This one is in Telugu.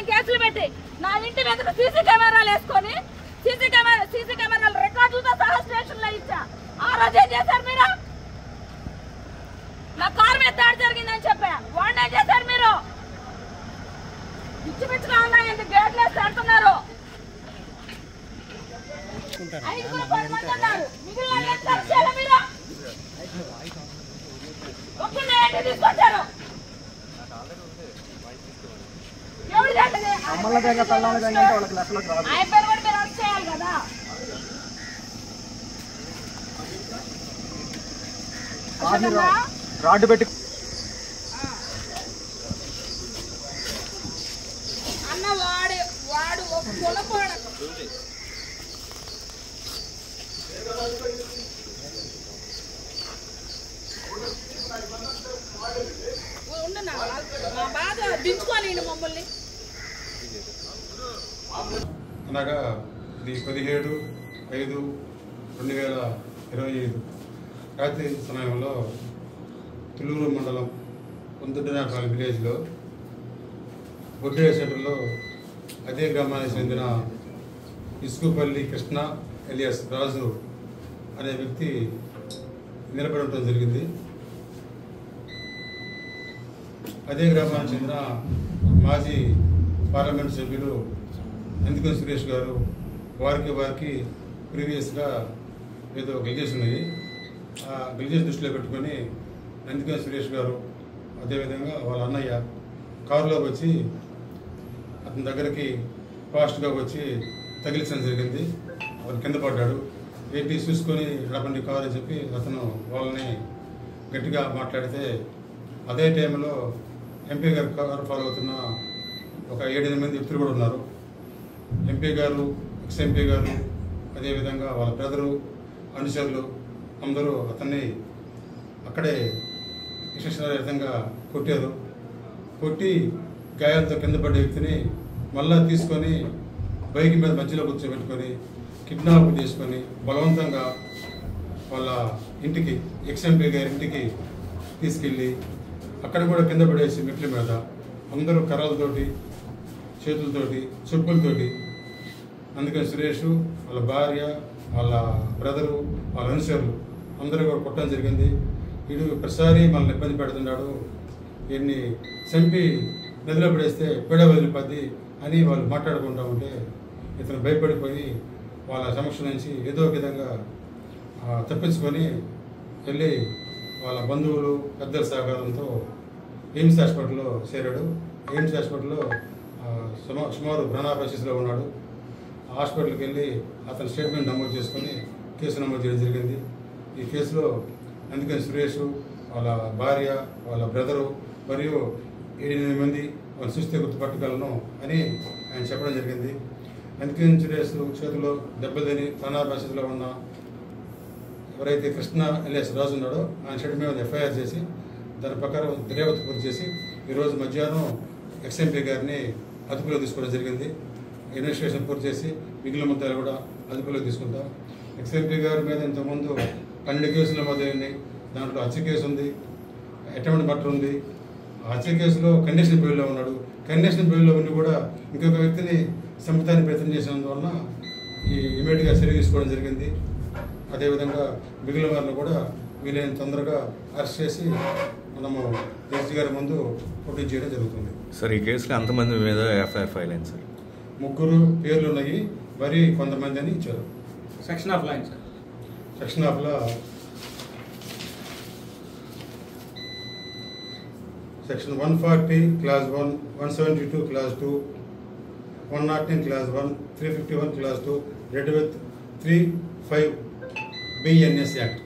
కేసులు పెట్టి నా ఇంటి మీద సీసీ కెమెరాలు వేసుకొని సీసీ కెమెరాలు రికార్డులతో సహా స్టేషన్ లో ఇచ్చా. ఆ రోజు ఏం చేశారు మీరు? నా కారు మీద దాడి జరిగిందని చెప్పా. వాడిని ఏం చేశారు మీరు? పిచ్చి పిచ్చిగా ఉన్నాయి, గేట్లు వేసి పెడుతున్నారు. 5-10 మంది ఉన్నారు. మిగిలిన మీరు ఒక్కనే ఏంటి తీసుకొచ్చారు? ఎవరు చేసింది? ఆయన పేరు కూడా మీరు అరెస్ట్ చేయాలి కదా. రాడ్డు పెట్టి అన్న వాడు ఒక కులపోడ ఉండనా మా బాధ దించుకోని మమ్మల్ని. అనగా ఇది 17/5/2025 రాత్రి సమయంలో తుళ్ళూరు మండలం పొందుటనాకాల విలేజ్లో బొడ్డే సెంటర్లో అదే గ్రామానికి చెందిన ఇసుకుపల్లి కృష్ణ ఎలియాస్ రాజు అనే వ్యక్తి నిలబడి ఉండటం జరిగింది. అదే గ్రామానికి చెందిన మాజీ పార్లమెంట్ సభ్యులు నందికొండ సురేష్ గారు వారికి ప్రీవియస్గా ఏదో గ్లిజెస్ ఉన్నాయి. ఆ గ్లిజెస్ దృష్టిలో పెట్టుకొని నందికొండ సురేష్ గారు అదేవిధంగా వాళ్ళ అన్నయ్య కారులో వచ్చి అతని దగ్గరికి ఫాస్ట్గా వచ్చి తగిలించడం జరిగింది. అతను కింద పడ్డాడు. ఏంటి చూసుకొని నడపండి కారు అని చెప్పి అతను వాళ్ళని గట్టిగా మాట్లాడితే అదే టైంలో ఎంపీ గారు కారు ఫాలో అవుతున్న ఒక 7-8 మంది వ్యక్తులు కూడా ఉన్నారు. ఎంపీ గారు, ఎక్స్-ఎంపీ గారు, అదేవిధంగా వాళ్ళ బ్రదరు, అనుచరులు అందరూ అతన్ని అక్కడే విశేషంగా కొట్టారు. కొట్టి గాయాలతో కింద పడ్డ వ్యక్తిని మళ్ళా తీసుకొని బైక్ మీద మధ్యలో కూర్చోబెట్టుకొని కిడ్నాప్ చేసుకొని బలవంతంగా వాళ్ళ ఇంటికి, ఎక్స్-ఎంపీ గారి ఇంటికి తీసుకెళ్ళి అక్కడ కూడా కింద పడేసి మెట్ల మీద అందరూ కర్రలతోటి, చేతులతోటి, చెప్పులతోటి అందుకని సురేష్, వాళ్ళ భార్య, వాళ్ళ బ్రదరు, వాళ్ళ అనుచరులు అందరూ కూడా కొట్టడం జరిగింది. వీడు ప్రతిసారి మనల్ని ఇబ్బంది పెడుతున్నాడు, వీడిని చంపి నదిలో పడేస్తే పీడ వదిలిపోద్ది అని వాళ్ళు మాట్లాడుకుంటూ ఉంటే ఇతను భయపడిపోయి వాళ్ళ సమక్షం నుంచి ఏదో ఒక విధంగా తప్పించుకొని వెళ్ళి వాళ్ళ బంధువులు, పెద్దల సహకారంతో ఎయిమ్స్ హాస్పిటల్లో చేరాడు. ఎయిమ్స్ హాస్పిటల్లో సుమారు ప్రాణాపాయస్థితిలో ఉన్నాడు. హాస్పిటల్కి వెళ్ళి అతని స్టేట్మెంట్ నమోదు చేసుకొని కేసు నమోదు చేయడం జరిగింది. ఈ కేసులో నందికొండ సురేష్, వాళ్ళ భార్య, వాళ్ళ బ్రదరు మరియు 7-8 మంది వాళ్ళు చూస్తే గుర్తుపట్టగలను అని ఆయన చెప్పడం జరిగింది. నందికొండ సురేష్ చేతిలో దెబ్బతిని ప్రాణాపాయస్థితిలో ఉన్న ఎవరైతే కృష్ణ ఎలియాస్ రాజు ఉన్నాడో ఆయన షెడ్ మీద ఎఫ్ఐఆర్ చేసి దాని ప్రకారం దర్యాప్తు పూర్తి చేసి ఈరోజు మధ్యాహ్నం ఎక్స్-ఎంపీ గారిని అదుపులో తీసుకోవడం జరిగింది. ఇన్వెస్టిగేషన్ పూర్తి చేసి మిగిలిన ముద్దాలు కూడా అదుపులో తీసుకుంటాం. ఎక్స్ఎంపీ గారి మీద ఇంతకుముందు 12 కేసులు నమోదైనాయి. దాంట్లో హత్య కేసు ఉంది, అటెంప్ట్ మర్డర్ ఉంది. ఆ హత్య కేసులో కండిషన్ బెయిల్లో ఉన్నాడు. కండిషన్ బెయిల్లో ఉండి కూడా ఇంకొక వ్యక్తిని చంపుతానికి ప్రయత్నం చేసినందువలన ఇమీడియట్గా చర్య తీసుకోవడం జరిగింది. అదేవిధంగా మిగిలిన వారిని కూడా వీలైన తొందరగా అరెస్ట్ చేసి మనము జడ్జి గారి ముందు పోటీ చేయడం జరుగుతుంది. సార్, ఈ కేసులో ఎంతమంది మీద ఎఫ్ఐఆర్ ఫైల్ అయింది సార్? 3 పేర్లు ఉన్నాయి, మరి కొంతమంది అని ఇచ్చారు. Section of line sir, section ఆఫ్లో section 140 class 1, 172 class 2, 109 class 1, 351 class 2, read with 35 BNS act.